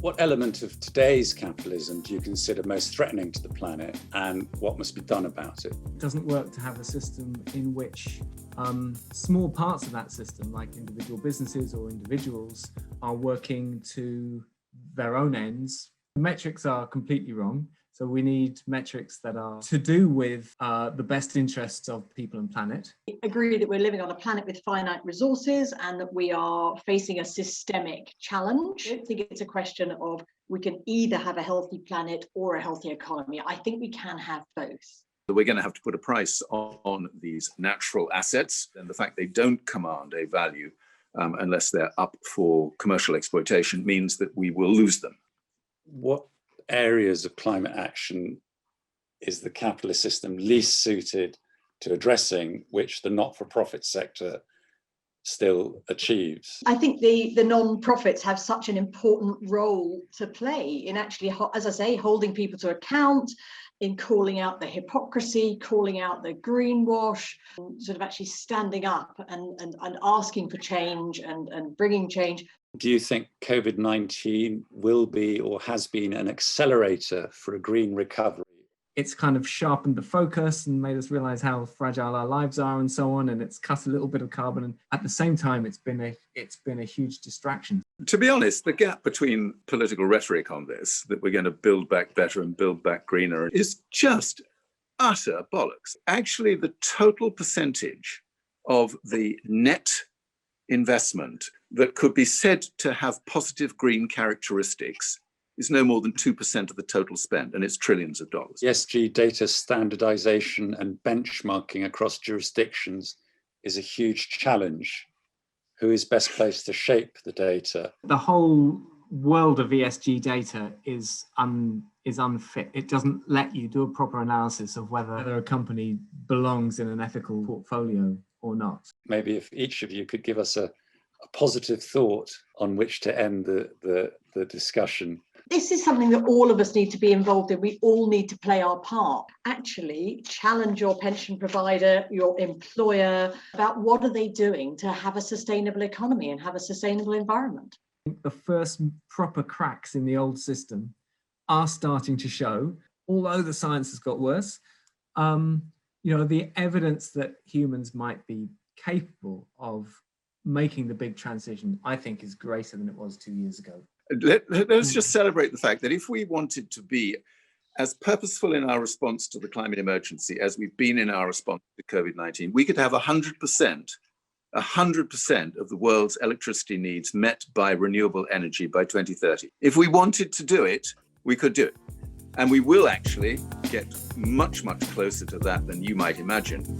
What element of today's capitalism do you consider most threatening to the planet, and what must be done about it? It doesn't work to have a system in which small parts of that system, like individual businesses or individuals, are working to their own ends. The metrics are completely wrong. So we need metrics that are to do with the best interests of people and planet. I agree that we're living on a planet with finite resources and that we are facing a systemic challenge. I don't think it's a question of we can either have a healthy planet or a healthy economy. I think we can have both. We're going to have to put a price on these natural assets, and the fact they don't command a value unless they're up for commercial exploitation means that we will lose them. What areas of climate action is the capitalist system least suited to addressing, which the not-for-profit sector still achieves? I think the non-profits have such an important role to play in actually, as I say, holding people to account, in calling out the hypocrisy, calling out the greenwash, sort of actually standing up and asking for change and bringing change. Do you think COVID-19 will be or has been an accelerator for a green recovery? It's kind of sharpened the focus and made us realize how fragile our lives are and so on, and it's cut a little bit of carbon, and at the same time it's been a huge distraction. To be honest, the gap between political rhetoric on this, that we're going to build back better and build back greener, is just utter bollocks. Actually, the total percentage of the net investment that could be said to have positive green characteristics is no more than 2% of the total spend, and it's trillions of dollars. ESG data standardization and benchmarking across jurisdictions is a huge challenge. Who is best placed to shape the data? The whole world of ESG data is unfit. It doesn't let you do a proper analysis of whether a company belongs in an ethical portfolio or not. Maybe if each of you could give us a positive thought on which to end the discussion. This is something that all of us need to be involved in. We all need to play our part. Actually, challenge your pension provider, your employer, about what are they doing to have a sustainable economy and have a sustainable environment. I think the first proper cracks in the old system are starting to show, although the science has got worse. The evidence that humans might be capable of making the big transition, I think, is greater than it was 2 years ago. Let's just celebrate the fact that if we wanted to be as purposeful in our response to the climate emergency as we've been in our response to COVID-19, we could have 100% of the world's electricity needs met by renewable energy by 2030. If we wanted to do it, we could do it. And we will actually get much, much closer to that than you might imagine.